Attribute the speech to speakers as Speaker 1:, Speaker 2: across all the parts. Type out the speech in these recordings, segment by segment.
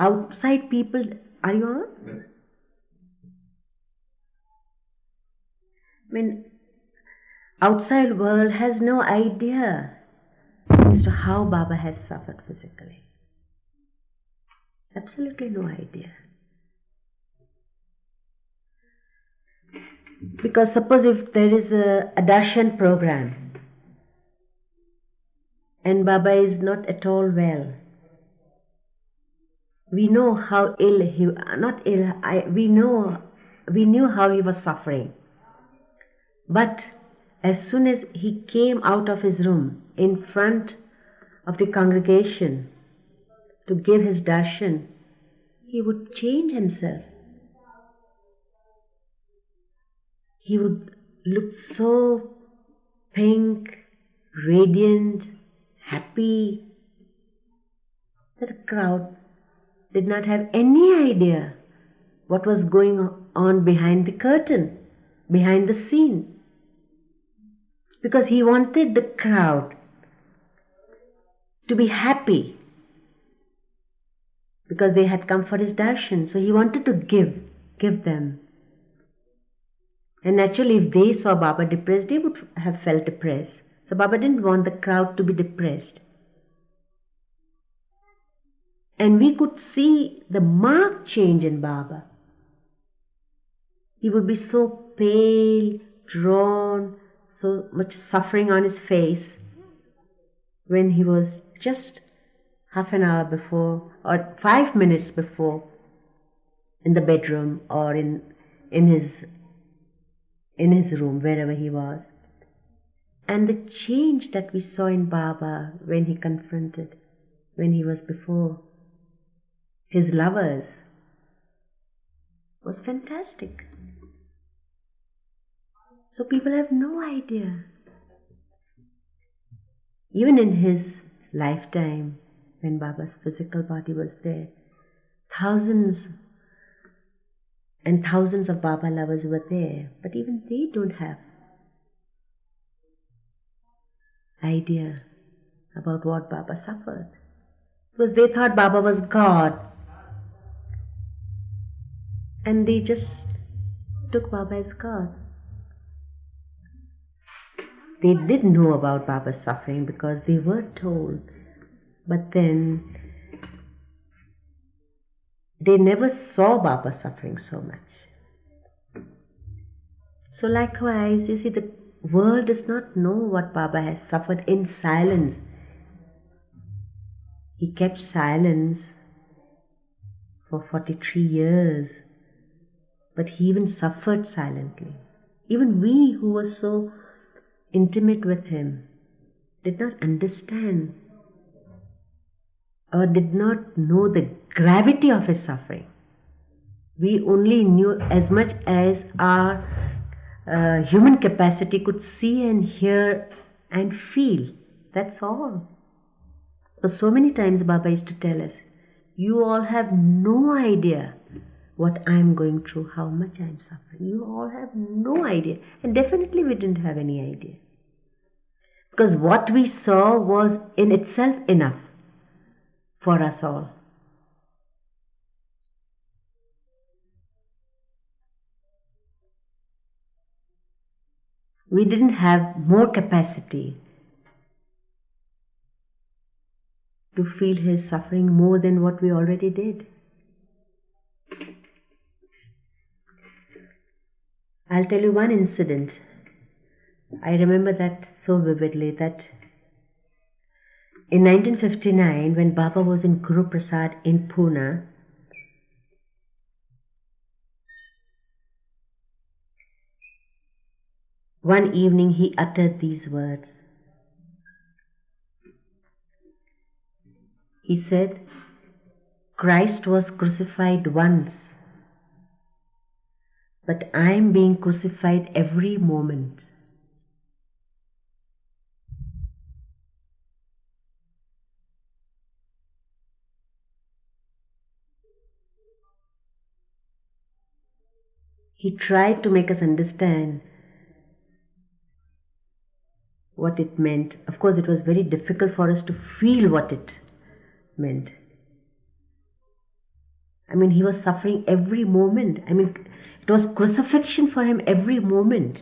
Speaker 1: outside people, are you on?
Speaker 2: Yes.
Speaker 1: I mean, outside world has no idea as to how Baba has suffered physically. Absolutely no idea. Because suppose if there is a darshan program and Baba is not at all well, we know how ill he, not ill, we knew how he was suffering. But as soon as he came out of his room in front of the congregation to give his darshan, he would change himself. He would look so pink, radiant, happy, that the crowd did not have any idea what was going on behind the curtain, behind the scene. Because he wanted the crowd to be happy, because they had come for his darshan, so he wanted to give them. And naturally, if they saw Baba depressed, they would have felt depressed. So Baba didn't want the crowd to be depressed. And we could see the marked change in Baba. He would be so pale, drawn, so much suffering on his face when he was just half an hour before or 5 minutes before in the bedroom or in his room, wherever he was. And the change that we saw in Baba when he confronted, when he was before his lovers, was fantastic. So people have no idea. Even in his lifetime, when Baba's physical body was there, thousands and thousands of Baba lovers were there, but even they don't have idea about what Baba suffered. Because they thought Baba was God, and they just took Baba as God. They did know about Baba's suffering because they were told, but then they never saw Baba suffering so much. So likewise, you see, the world does not know what Baba has suffered in silence. He kept silence for 43 years, but he even suffered silently. Even we who were so intimate with him did not understand or did not know the gravity of his suffering. We only knew as much as our human capacity could see and hear and feel. That's all. So many times Baba used to tell us, you all have no idea what I'm going through, how much I'm suffering. You all have no idea. And definitely we didn't have any idea. Because what we saw was in itself enough for us all. We didn't have more capacity to feel his suffering more than what we already did. I'll tell you one incident. I remember that so vividly, that in 1959, when Baba was in Guru Prasad in Pune, one evening he uttered these words. He said, Christ was crucified once, but I am being crucified every moment. He tried to make us understand what it meant. Of course, it was very difficult for us to feel what it meant. I mean, he was suffering every moment. I mean, it was crucifixion for him every moment.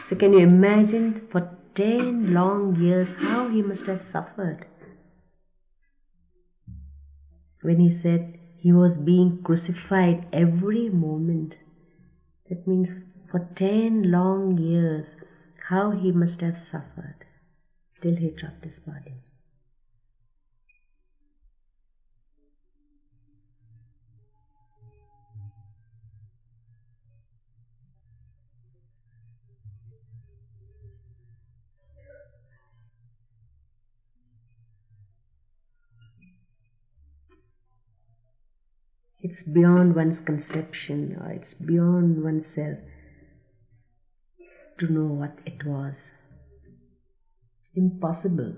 Speaker 1: So can you imagine for 10 long years how he must have suffered? When he said he was being crucified every moment, that means for 10 long years how he must have suffered till he dropped his body. It's beyond one's conception, or it's beyond oneself to know what it was. Impossible.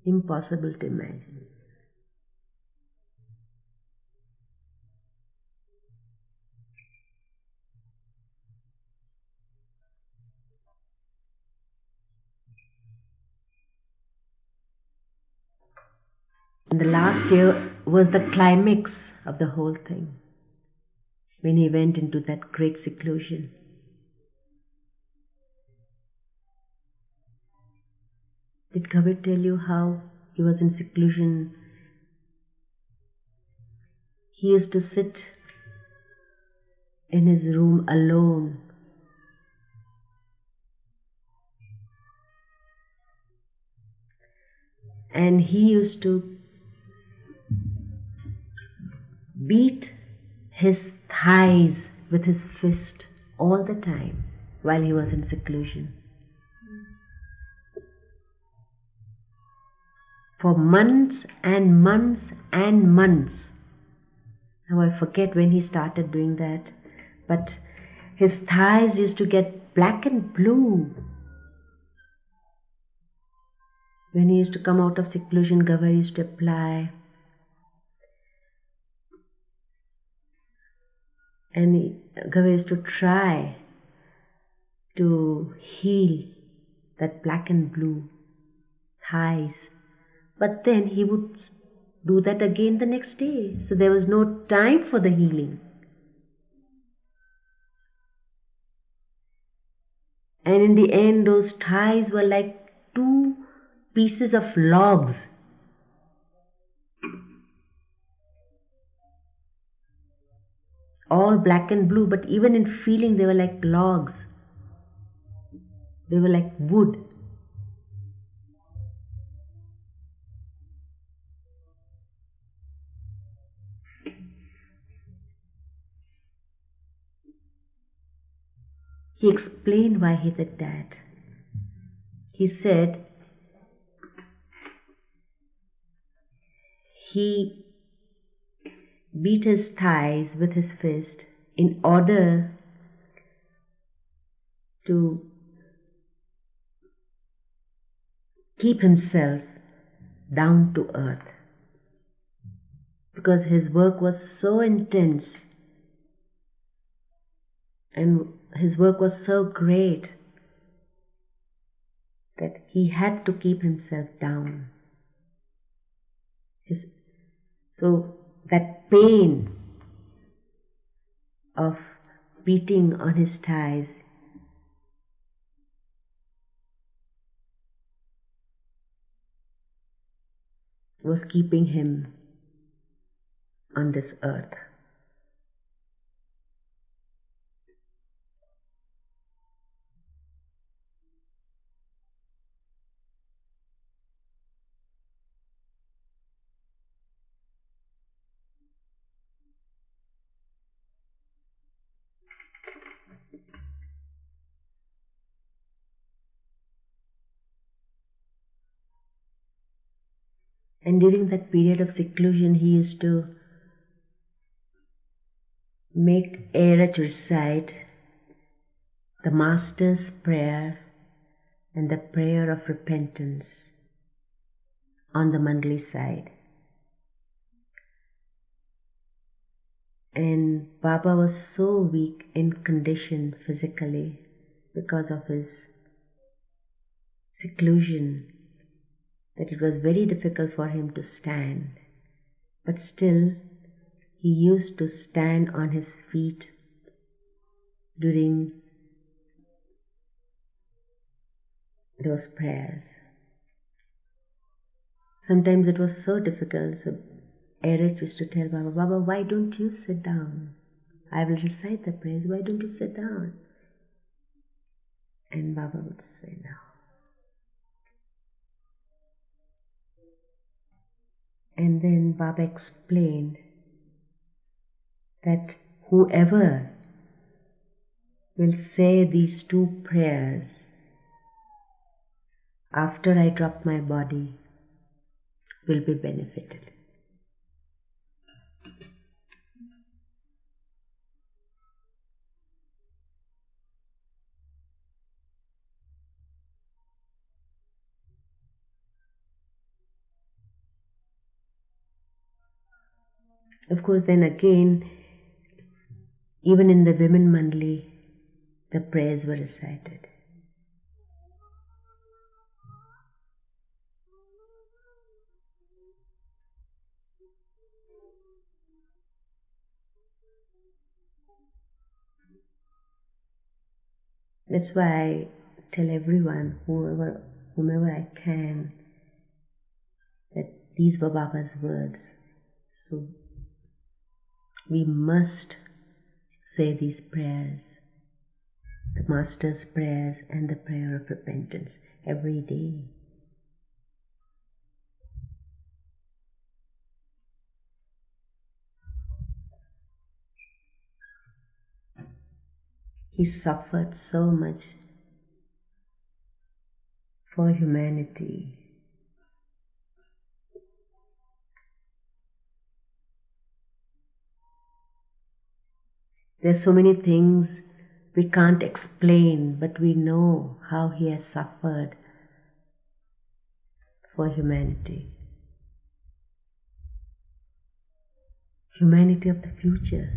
Speaker 1: Impossible to imagine. And the last year was the climax of the whole thing, when he went into that great seclusion. Did Kabir tell you how he was in seclusion? He used to sit in his room alone. And he used to beat his thighs with his fist all the time while he was in seclusion. For months and months and months. Now I forget when he started doing that, but his thighs used to get black and blue. When he used to come out of seclusion, Gava used to apply. And Gava used to try to heal that black and blue thighs. But then he would do that again the next day. So there was no time for the healing. And in the end, those thighs were like two pieces of logs. All black and blue, but even in feeling they were like logs. They were like wood. He explained why he did that. He said he beat his thighs with his fist in order to keep himself down to earth, because his work was so intense and his work was so great that he had to keep himself down. So that pain of beating on his thighs was keeping him on this earth. And during that period of seclusion, he used to make Erach recite the Master's prayer and the prayer of repentance on the Mandali side. And Baba was so weak in condition physically because of his seclusion that it was very difficult for him to stand. But still, he used to stand on his feet during those prayers. Sometimes it was so difficult, so Eric used to tell Baba, Baba, why don't you sit down? I will recite the prayers, why don't you sit down? And Baba would say no. And then Baba explained that whoever will say these two prayers after I drop my body will be benefited. Of course, then again, even in the women mandali, the prayers were recited. That's why I tell everyone, whomever I can, that these were Baba's words. So we must say these prayers, the Master's prayers and the prayer of repentance every day. He suffered so much for humanity. There's so many things we can't explain, but we know how he has suffered for humanity. Humanity of the future.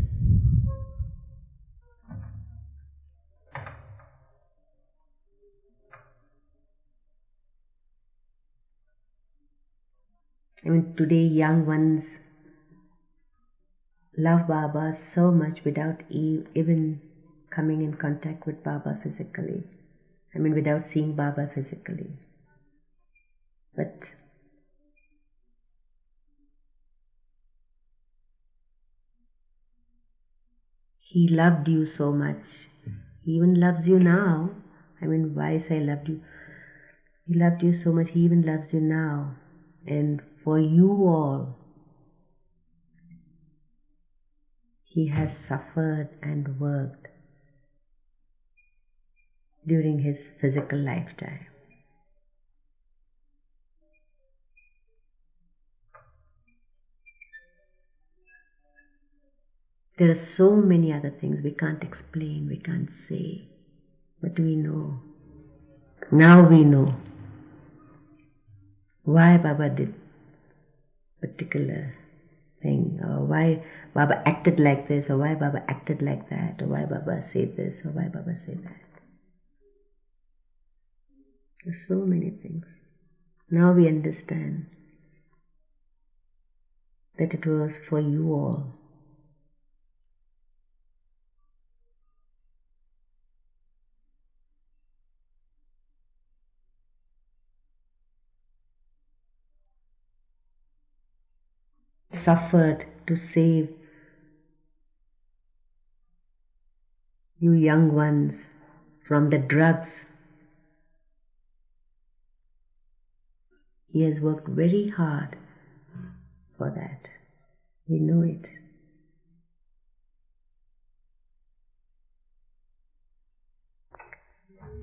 Speaker 1: I mean, today young ones love Baba so much without even coming in contact with Baba physically. I mean, without seeing Baba physically. But he loved you so much. He even loves you now. I mean, why say loved you? He loved you so much, he even loves you now. And for you all, he has suffered and worked during his physical lifetime. There are so many other things we can't explain, we can't say, but we know. Now we know why Baba did particular thing, or why Baba acted like this, or why Baba acted like that, or why Baba said this, or why Baba said that. There's so many things. Now we understand that it was for you all. Suffered to save you young ones from the drugs. He has worked very hard for that. We know it.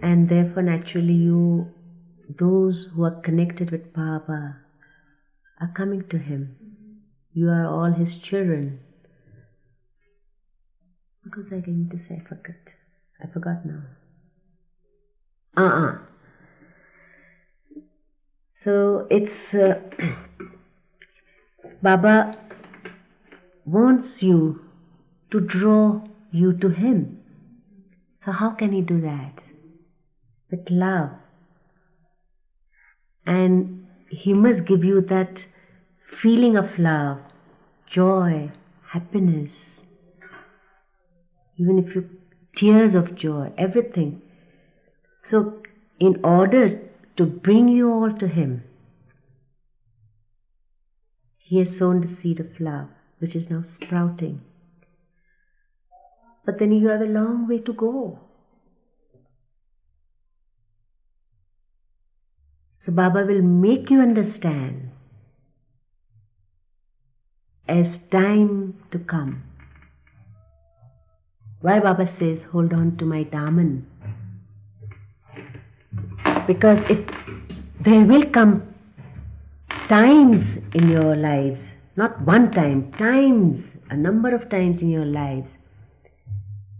Speaker 1: And therefore, naturally, those who are connected with Baba, are coming to him. You are all his children. What was I going to say? I forgot now. So it's Baba wants you to draw you to him. So how can he do that? with love. And He must give you that feeling of love, joy, happiness, even if you tears of joy, everything. So in order to bring you all to Him, He has sown the seed of love, which is now sprouting. But then you have a long way to go. So Baba will make you understand as time to come. Why Baba says, hold on to my daman? Because there will come times in your lives, not one time, times, a number of times in your lives,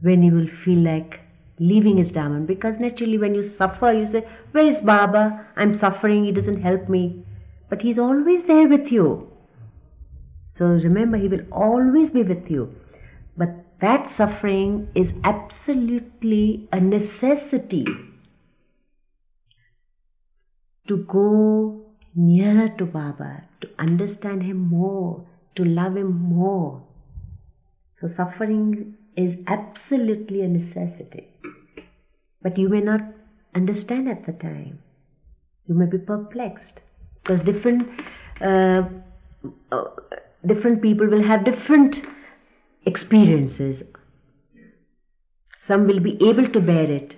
Speaker 1: when you will feel like leaving his daman. Because naturally when you suffer, you say, where is Baba? I'm suffering, he doesn't help me. But he's always there with you. So remember, he will always be with you. But that suffering is absolutely a necessity to go nearer to Baba, to understand him more, to love him more. So suffering is absolutely a necessity. But you may not understand at the time. You may be perplexed, because different people will have different experiences. Some will be able to bear it,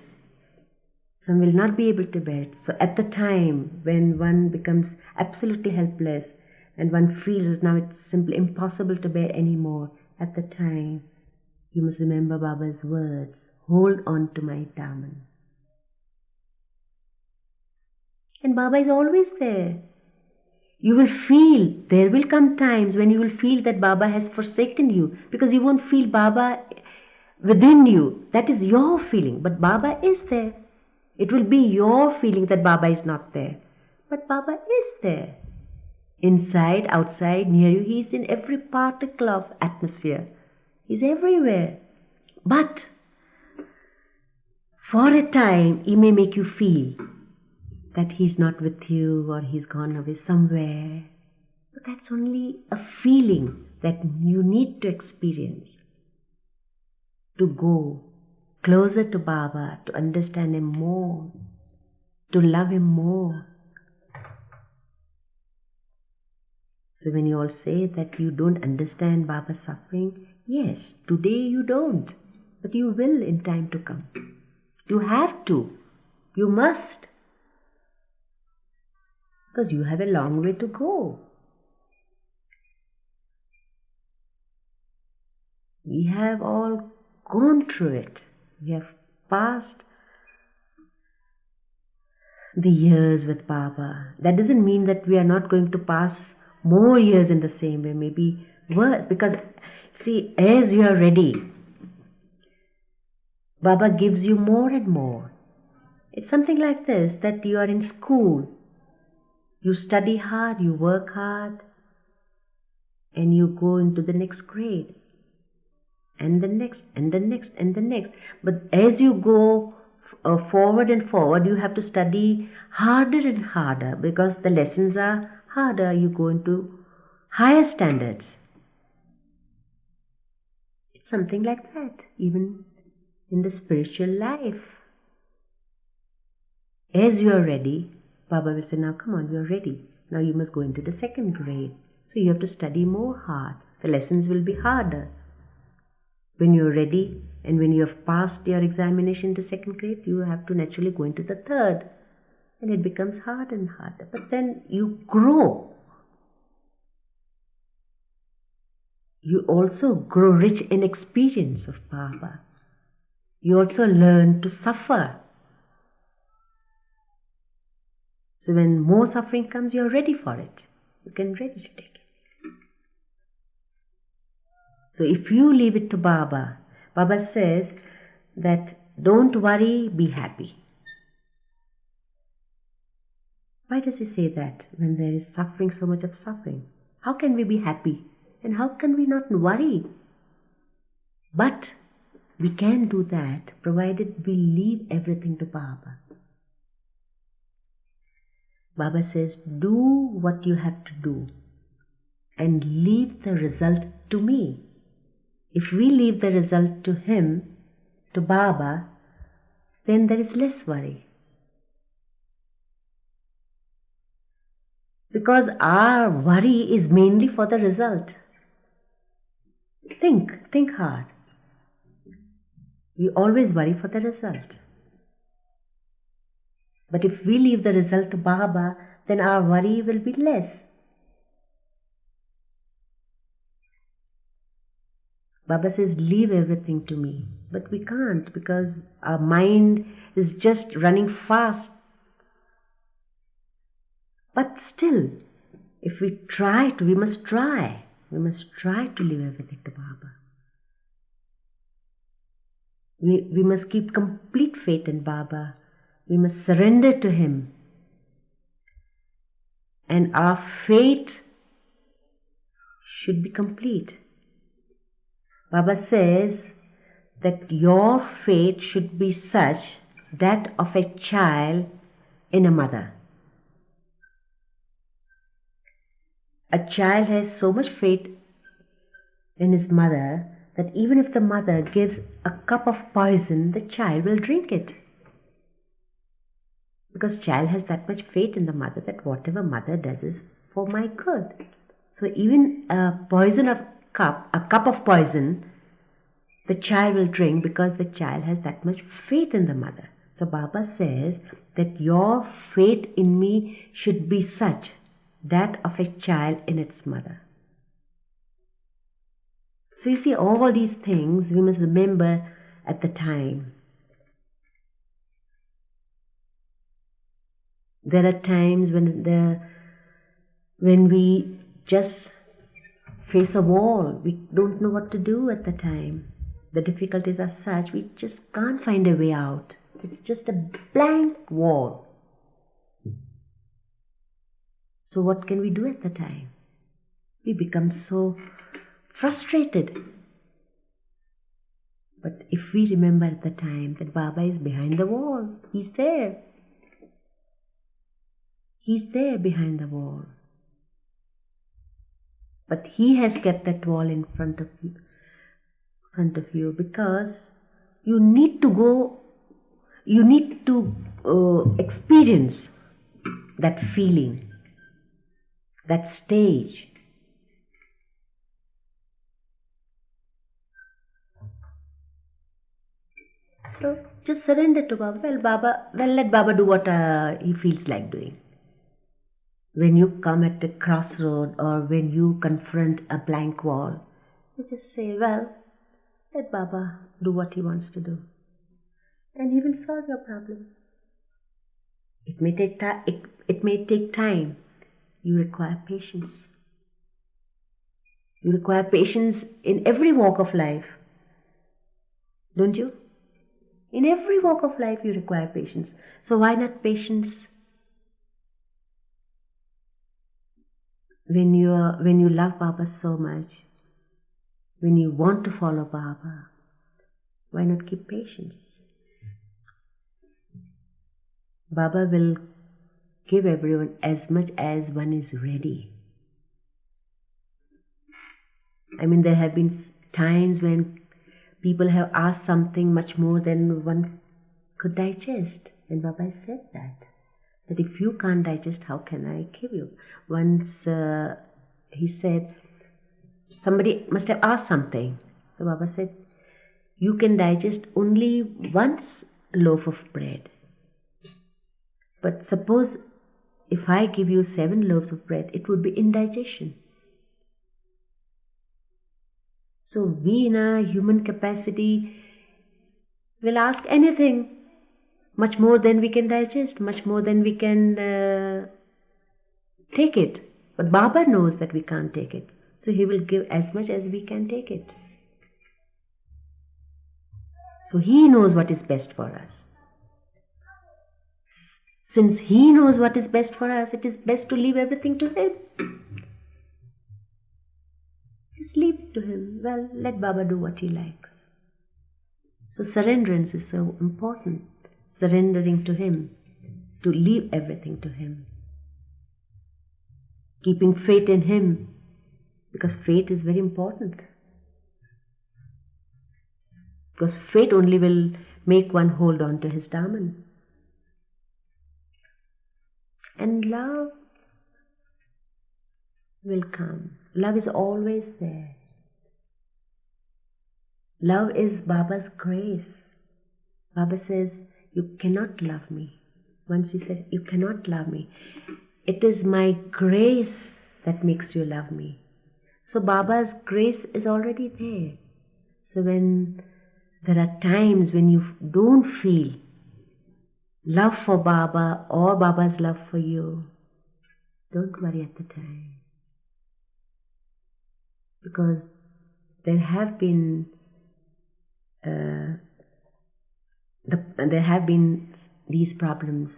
Speaker 1: some will not be able to bear it. So at the time when one becomes absolutely helpless and one feels that now it's simply impossible to bear anymore, at the time you must remember Baba's words, hold on to my daman. And Baba is always there. You will feel, there will come times when you will feel that Baba has forsaken you, because you won't feel Baba within you. That is your feeling, but Baba is there. It will be your feeling that Baba is not there, but Baba is there. Inside, outside, near you, He is in every particle of atmosphere. He is everywhere. But for a time, He may make you feel that He's not with you or He's gone away somewhere. But that's only a feeling that you need to experience to go closer to Baba, to understand Him more, to love Him more. So when you all say that you don't understand Baba's suffering, yes, today you don't, but you will in time to come. You have to, you must, because you have a long way to go. We have all gone through it. We have passed the years with Baba. That doesn't mean that we are not going to pass more years in the same way, maybe worse. Because see, as you are ready, Baba gives you more and more. It's something like this, that you are in school. You study hard, you work hard, and you go into the next grade, and the next, and the next, and the next. But as you go forward and forward, you have to study harder and harder, because the lessons are harder. You go into higher standards. It's something like that, even in the spiritual life. As you are ready, Baba will say, now come on, you are ready. Now you must go into the second grade. So you have to study more hard. The lessons will be harder. When you are ready and when you have passed your examination to second grade, you have to naturally go into the third. And it becomes harder and harder. But then you grow. You also grow rich in experience of Baba. You also learn to suffer. So when more suffering comes, you are ready for it. You can ready to take it. So if you leave it to Baba, Baba says that don't worry, be happy. Why does he say that when there is suffering, so much of suffering? How can we be happy? And how can we not worry? But we can do that provided we leave everything to Baba. Baba says, do what you have to do and leave the result to me. If we leave the result to him, to Baba, then there is less worry. Because our worry is mainly for the result. Think hard. We always worry for the result. But if we leave the result to Baba, then our worry will be less. Baba says, leave everything to me. But we can't, because our mind is just running fast. But still, if we try to, we must try. We must try to leave everything to Baba. We must keep complete faith in Baba. We must surrender to him. And our faith should be complete. Baba says that your faith should be such, that of a child in a mother. A child has so much faith in his mother that even if the mother gives a cup of poison, the child will drink it. Because child has that much faith in the mother that whatever mother does is for my good. So even a cup of poison, the child will drink because the child has that much faith in the mother. So Baba says that your faith in me should be such, that of a child in its mother. So you see, all these things we must remember at the time. There are times when we just face a wall. We don't know what to do at the time. The difficulties are such, we just can't find a way out. It's just a blank wall. So what can we do at the time? We become so frustrated. But if we remember at the time that Baba is behind the wall, he's there. He's there behind the wall. But he has kept that wall in front of you because you need to experience that feeling, that stage. So just surrender to Baba. Let Baba do what he feels like doing. When you come at a crossroad or when you confront a blank wall, you just say, let Baba do what he wants to do. And he will solve your problem. It may take time. You require patience. You require patience in every walk of life. Don't you? In every walk of life you require patience. So why not patience when you love Baba so much, when you want to follow Baba? Why not keep patience? Baba will give everyone as much as one is ready. I mean, there have been times when people have asked something much more than one could digest. And Baba said that if you can't digest, how can I give you? Once he said, somebody must have asked something. So Baba said, you can digest only one loaf of bread. But suppose if I give you 7 loaves of bread, it would be indigestion. So we in our human capacity will ask anything, much more than we can digest, much more than we can take it. But Baba knows that we can't take it. So he will give as much as we can take it. So he knows what is best for us. Since he knows what is best for us, it is best to leave everything to him. Just leave it to him. Let Baba do what he likes. So surrenderance is so important. Surrendering to him, to leave everything to him. keeping faith in him, because faith is very important. Because faith only will make one hold on to his Dharman. And love will come. Love is always there. Love is Baba's grace. Baba says, you cannot love me. Once he said, you cannot love me. It is my grace that makes you love me. So Baba's grace is already there. So when there are times when you don't feel love for Baba or Baba's love for you, don't worry at the time. Because there have been these problems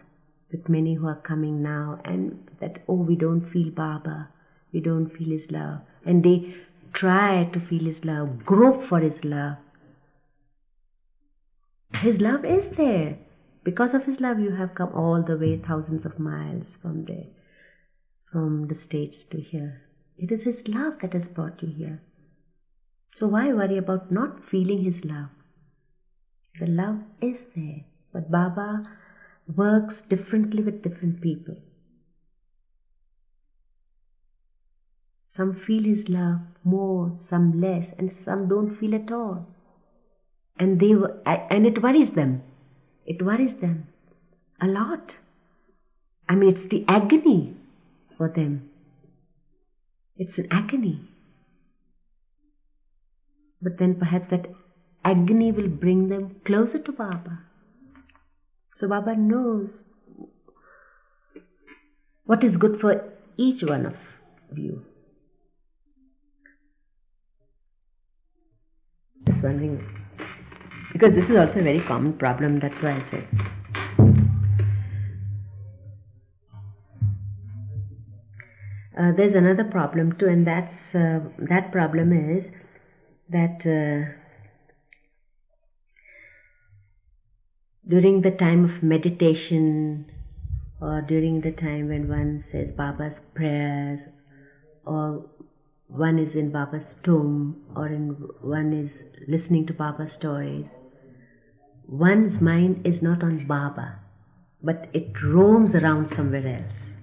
Speaker 1: with many who are coming now, and that, oh, we don't feel Baba, we don't feel his love, and they try to feel his love, grope for his love. His love is there. Because of his love you have come all the way, thousands of miles from there, from the States to here. It is his love that has brought you here. So why worry about not feeling his love? The love is there. But Baba works differently with different people. Some feel his love more, some less, and some don't feel at all. And it worries them. It worries them a lot. I mean, it's the agony for them. It's an agony. But then perhaps that agony will bring them closer to Baba. So Baba knows what is good for each one of you. Just wondering, because this is also a very common problem, that's why I said. There's another problem too, and that problem is that during the time of meditation, or during the time when one says Baba's prayers, or one is in Baba's tomb, or one is listening to Baba's stories, one's mind is not on Baba, but it roams around somewhere else.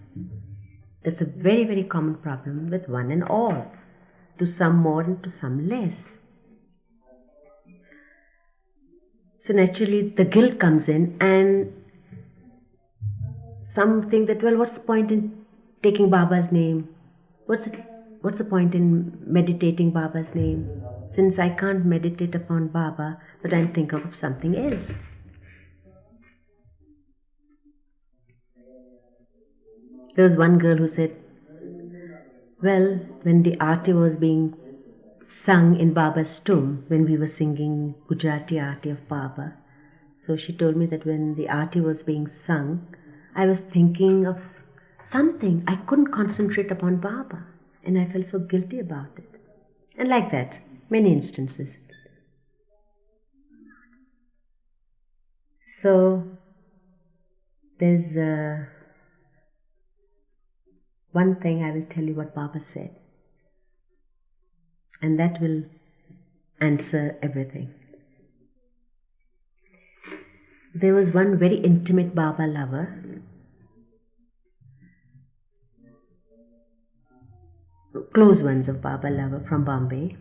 Speaker 1: That's a very, very common problem with one and all, to some more and to some less. So naturally the guilt comes in, and some think that, well, what's the point in taking Baba's name? What's the point in meditating Baba's name? Since I can't meditate upon Baba, but I'm thinking of something else. There was one girl who said, well, when the aarti was being sung in Baba's tomb, when we were singing Gujarati aarti of Baba, so she told me that when the aarti was being sung, I was thinking of something. I couldn't concentrate upon Baba, and I felt so guilty about it. And like that, many instances. So there's one thing I will tell you what Baba said, and that will answer everything. There was one very intimate Baba lover, close ones of Baba lover from Bombay.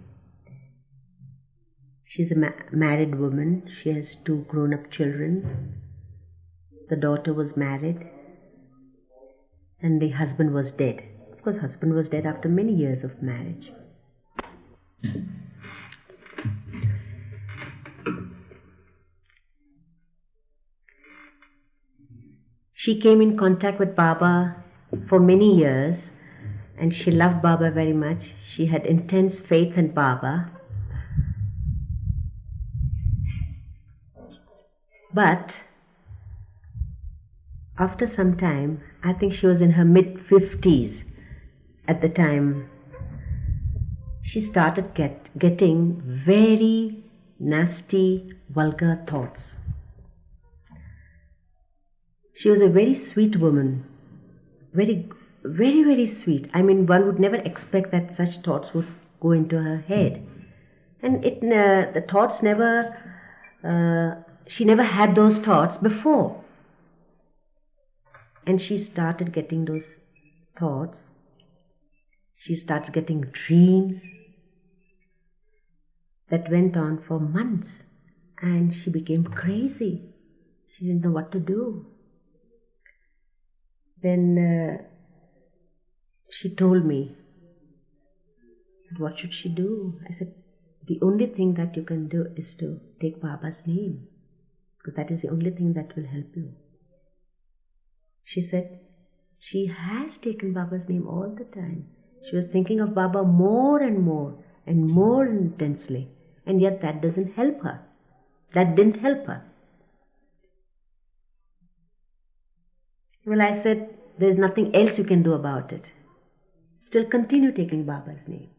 Speaker 1: She's a married woman. She has 2 grown-up children. The daughter was married, and the husband was dead. Of course, husband was dead after many years of marriage. She came in contact with Baba for many years, and she loved Baba very much. She had intense faith in Baba. But after some time, I think she was in her mid-50s at the time, she started getting very nasty, vulgar thoughts. She was a very sweet woman, very very, very sweet. I mean, one would never expect that such thoughts would go into her head. And the thoughts never, she never had those thoughts before. And she started getting those thoughts. She started getting dreams that went on for months. And she became crazy. She didn't know what to do. Then she told me, what should she do? I said, the only thing that you can do is to take Baba's name, because that is the only thing that will help you. She said she has taken Baba's name all the time. She was thinking of Baba more and more intensely, and yet that doesn't help her. That didn't help her. Well, I said, there's nothing else you can do about it. Still continue taking Baba's name.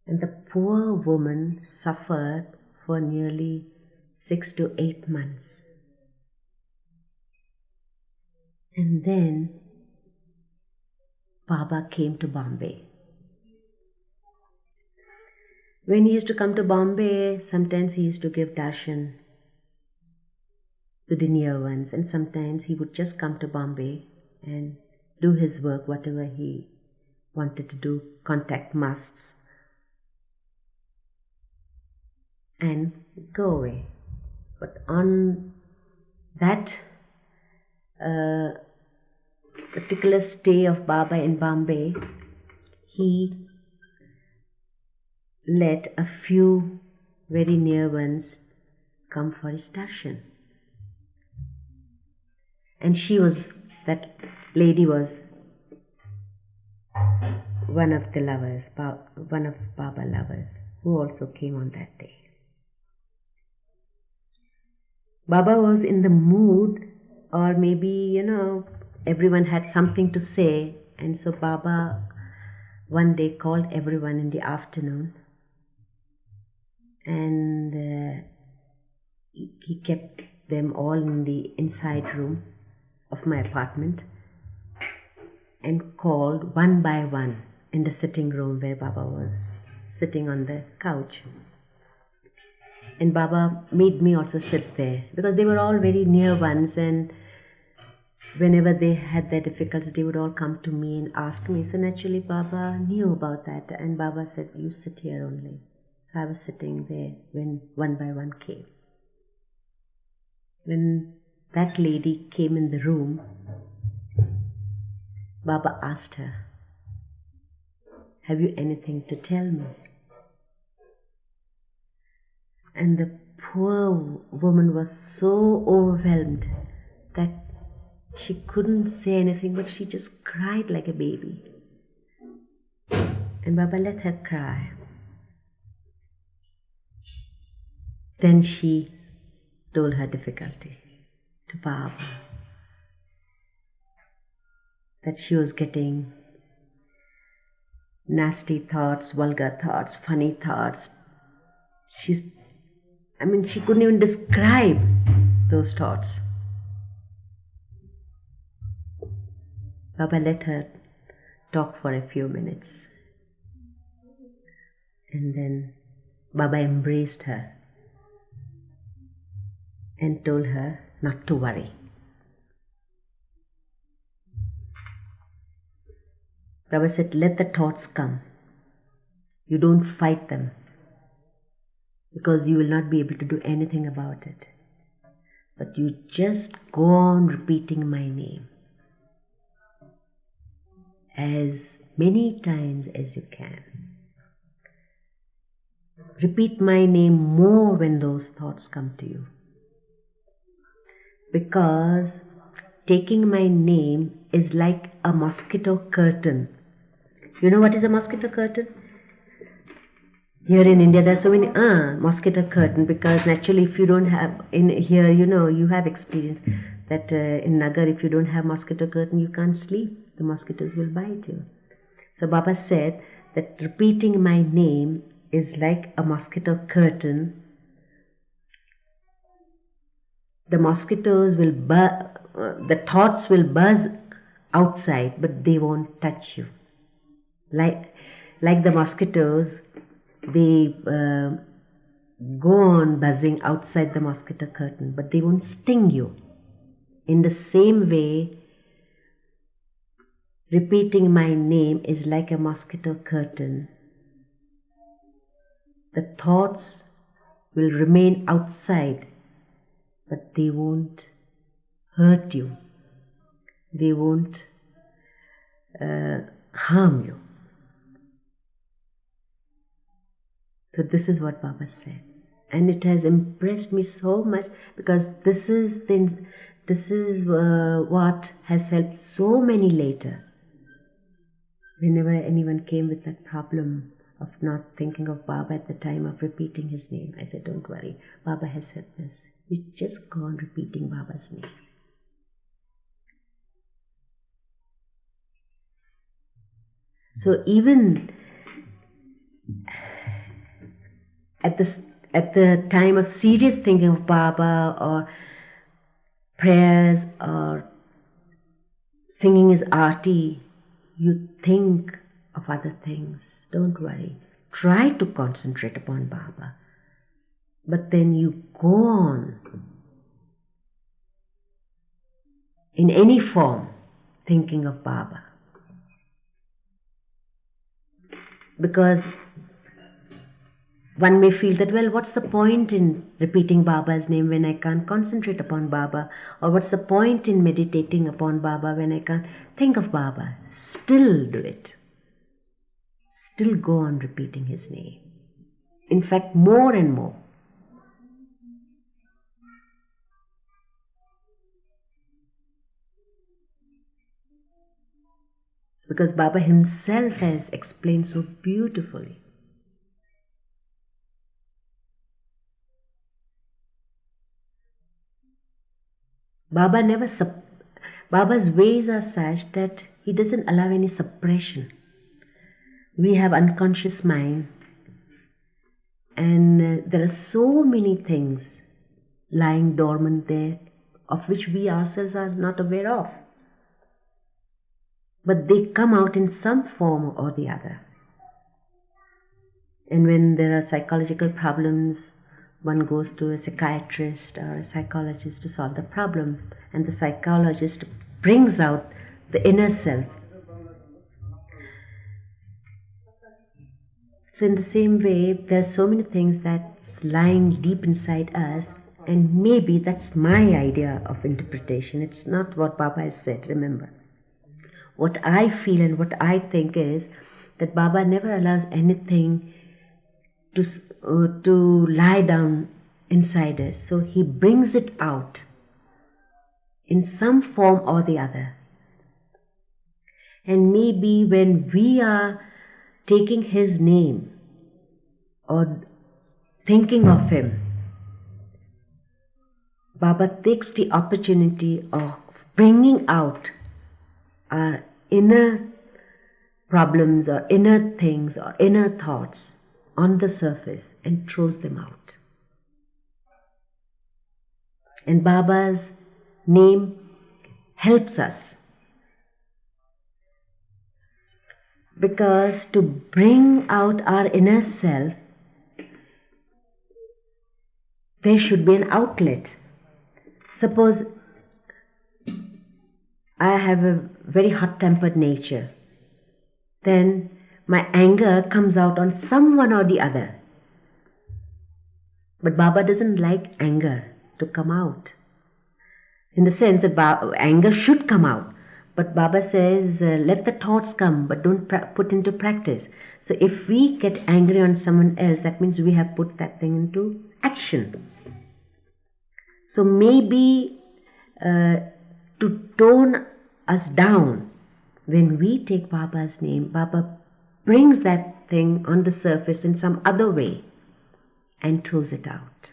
Speaker 1: And the poor woman suffered for nearly 6 to 8 months. And then Baba came to Bombay. When he used to come to Bombay, sometimes he used to give darshan to the near ones, and sometimes he would just come to Bombay and do his work, whatever he wanted to do, contact musts, and go away. But on that particular stay of Baba in Bombay, he let a few very near ones come for his darshan. And that lady was one of the lovers, one of Baba lovers, who also came on that day. Baba was in the mood, or maybe, everyone had something to say, and so Baba one day called everyone in the afternoon, and he kept them all in the inside room of my apartment and called one by one in the sitting room where Baba was sitting on the couch. And Baba made me also sit there, because they were all very near ones, and whenever they had their difficulties, they would all come to me and ask me. So naturally Baba knew about that, and Baba said, you sit here only. So I was sitting there when one by one came. When that lady came in the room, Baba asked her, have you anything to tell me? And the poor woman was so overwhelmed that she couldn't say anything, but she just cried like a baby. And Baba let her cry. Then she told her difficulty to Baba, that she was getting nasty thoughts, vulgar thoughts, funny thoughts. She couldn't even describe those thoughts. Baba let her talk for a few minutes. And then Baba embraced her and told her not to worry. Baba said, let the thoughts come. You don't fight them, because you will not be able to do anything about it. But you just go on repeating my name as many times as you can. Repeat my name more when those thoughts come to you. Because taking my name is like a mosquito curtain. You know what is a mosquito curtain? Here in India, there are so many mosquito curtain, because naturally, if you don't have in here, you have experience that in Nagar, if you don't have mosquito curtain, you can't sleep. The mosquitoes will bite you. So Baba said that repeating my name is like a mosquito curtain. The mosquitoes will the thoughts will buzz outside, but they won't touch you. Like the mosquitoes, they go on buzzing outside the mosquito curtain, but they won't sting you. In the same way, repeating my name is like a mosquito curtain. The thoughts will remain outside, but they won't hurt you. They won't harm you. So this is what Baba said, and it has impressed me so much, because this is what has helped so many later. Whenever anyone came with that problem of not thinking of Baba at the time of repeating his name, I said, don't worry, Baba has said this. You just go on repeating Baba's name. So even at the time of serious thinking of Baba, or prayers, or singing his arti, you think of other things. Don't worry. Try to concentrate upon Baba. But then you go on in any form thinking of Baba. Because one may feel that, well, what's the point in repeating Baba's name when I can't concentrate upon Baba? Or what's the point in meditating upon Baba when I can't think of Baba? Still do it. Still go on repeating his name. In fact, more and more. Because Baba himself has explained so beautifully. Baba's ways are such that he doesn't allow any suppression. We have unconscious mind, and there are so many things lying dormant there, of which we ourselves are not aware of. But they come out in some form or the other. And when there are psychological problems, one goes to a psychiatrist or a psychologist to solve the problem, and the psychologist brings out the inner self. So in the same way, there are so many things that's lying deep inside us, and maybe that's my idea of interpretation. It's not what Baba has said, remember. What I feel and what I think is that Baba never allows anything to lie down inside us. So he brings it out in some form or the other. And maybe when we are taking his name or thinking of him, Baba takes the opportunity of bringing out our inner problems or inner things or inner thoughts on the surface and throws them out. And Baba's name helps us, because to bring out our inner self, there should be an outlet. Suppose I have a very hot-tempered nature, then my anger comes out on someone or the other. But Baba doesn't like anger to come out, in the sense that anger should come out. But Baba says, let the thoughts come, but don't put into practice. So if we get angry on someone else, that means we have put that thing into action. So maybe to tone us down, when we take Baba's name, Baba brings that thing on the surface in some other way and throws it out.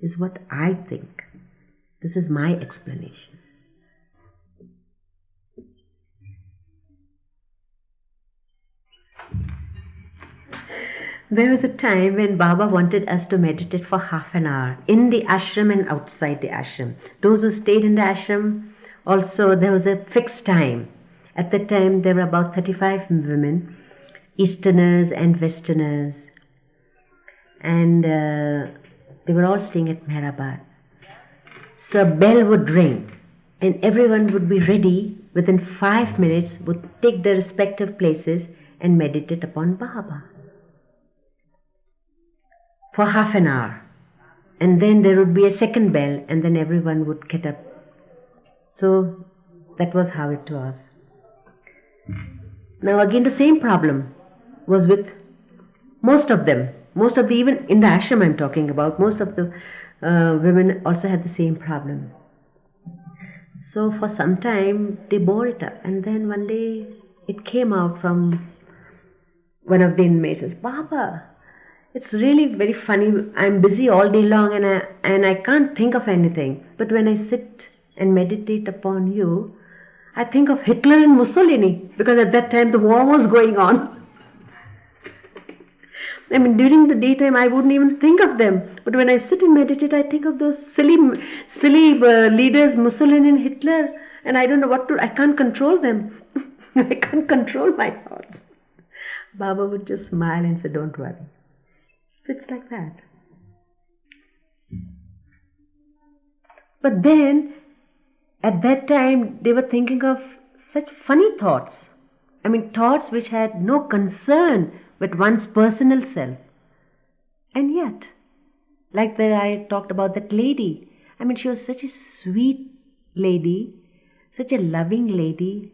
Speaker 1: This is what I think. This is my explanation. There was a time when Baba wanted us to meditate for half an hour in the ashram and outside the ashram. Those who stayed in the ashram Also, there was a fixed time. At that time, there were about 35 women, Easterners and Westerners, and they were all staying at Meherazad. So a bell would ring, and everyone would be ready within 5 minutes, would take their respective places and meditate upon Baba for half an hour. And then there would be a second bell, and then everyone would get up. So that was how it was. Now again, the same problem was with most of them. Most of the, even in the ashram I'm talking about, most of the women also had the same problem. So for some time they bore it up, and then one day it came out from one of the inmates, says, Baba, it's really very funny. I'm busy all day long and I can't think of anything. But when I sit and meditate upon you, I think of Hitler and Mussolini, because at that time the war was going on. I mean, during the daytime I wouldn't even think of them. But when I sit and meditate, I think of those silly leaders, Mussolini and Hitler, and I don't know what to, I can't control them. I can't control my thoughts. Baba would just smile and say, don't worry. It's like that. But then, at that time, they were thinking of such funny thoughts. I mean, thoughts which had no concern with one's personal self. And yet, like that I talked about that lady. I mean, she was such a sweet lady, such a loving lady.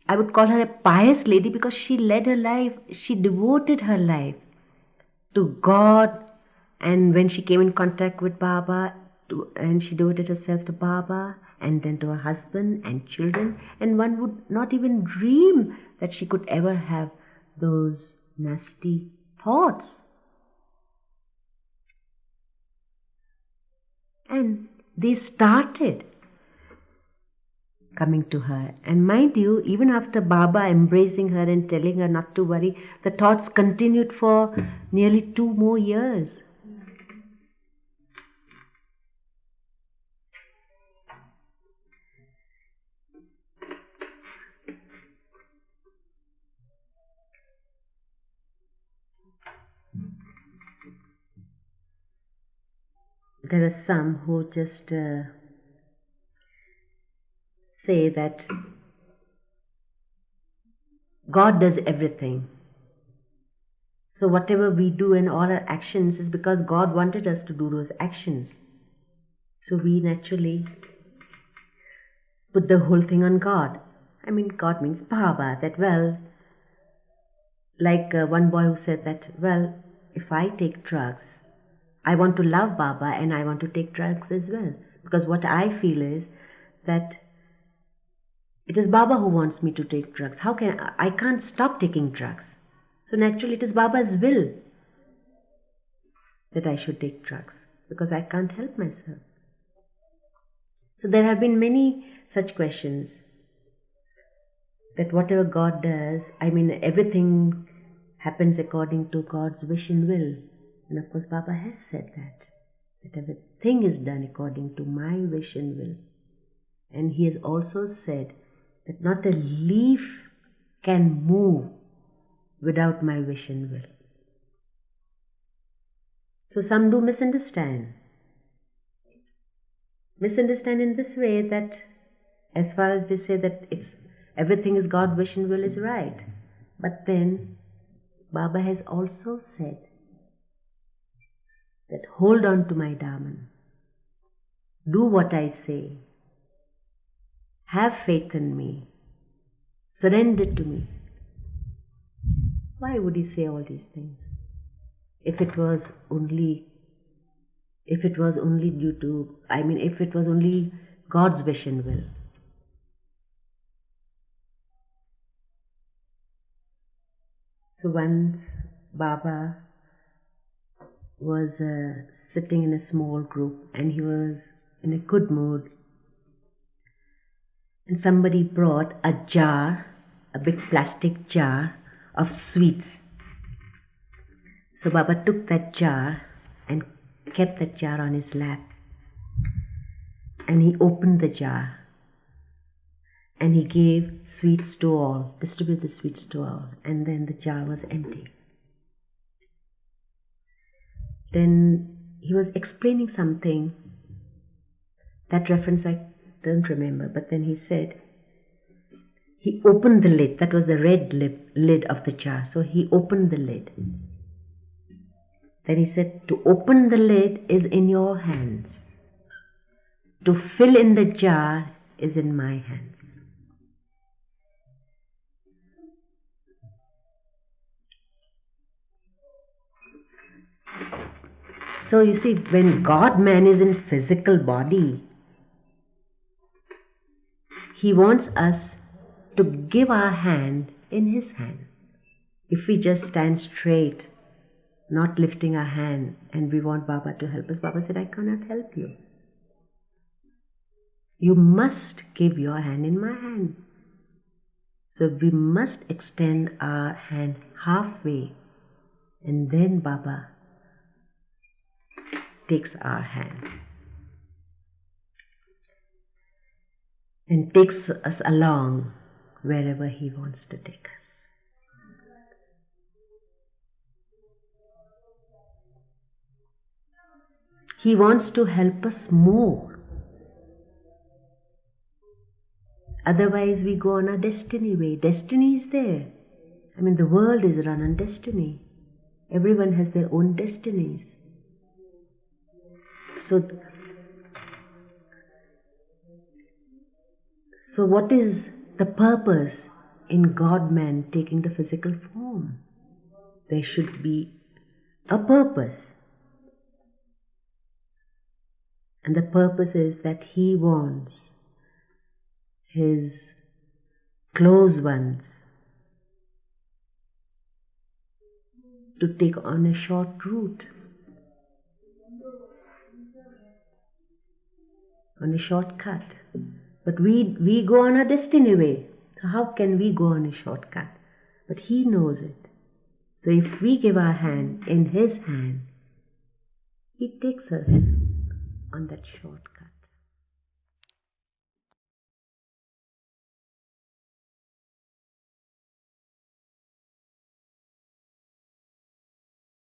Speaker 1: I would call her a pious lady because she led her life, she devoted her life to God. And when she came in contact with Baba, and she devoted herself to Baba and then to her husband and children, and one would not even dream that she could ever have those nasty thoughts. And they started coming to her. And mind you, even after Baba embracing her and telling her not to worry, the thoughts continued for nearly 2 more years. There are some who just say that God does everything. So whatever we do and all our actions is because God wanted us to do those actions. So we naturally put the whole thing on God. I mean, God means Baba, that well, like one boy who said that, well, if I take drugs, I want to love Baba and I want to take drugs as well. Because what I feel is that it is Baba who wants me to take drugs. I can't stop taking drugs. So naturally it is Baba's will that I should take drugs, because I can't help myself. So there have been many such questions, that whatever God does, I mean everything happens according to God's wish and will. And of course Baba has said that everything is done according to my wish and will. And he has also said that not a leaf can move without my wish and will. So some do misunderstand. Misunderstand in this way, that as far as they say that everything is God's wish and will is right. But then Baba has also said that hold on to my Daman. Do what I say. Have faith in me. Surrender to me. Why would he say all these things? If it was only due to, if it was only God's wish and will. So once Baba was sitting in a small group and he was in a good mood, and somebody brought a jar, a big plastic jar of sweets. So Baba took that jar and kept that jar on his lap, and he opened the jar and he gave sweets to all, distributed sweets to all, and then the jar was empty. Then he was explaining something, that reference I don't remember, but then he said, he opened the lid, that was the red lid of the jar, so he opened the lid. Then he said, to open the lid is in your hands. To fill in the jar is in my hands. So you see, when God-man is in physical body, he wants us to give our hand in his hand. If we just stand straight, not lifting our hand, and we want Baba to help us, Baba said, I cannot help you. You must give your hand in my hand. So we must extend our hand halfway, and then Baba takes our hand and takes us along wherever he wants to take us. He wants to help us more. Otherwise we go on our destiny way. Destiny is there. I mean, the world is run on destiny. Everyone has their own destinies. So what is the purpose in God-man taking the physical form? There should be a purpose. And the purpose is that he wants his close ones to take on a short route, on a shortcut. But we go on a destiny way. So how can we go on a shortcut? But he knows it. So if we give our hand in his hand, he takes us on that shortcut.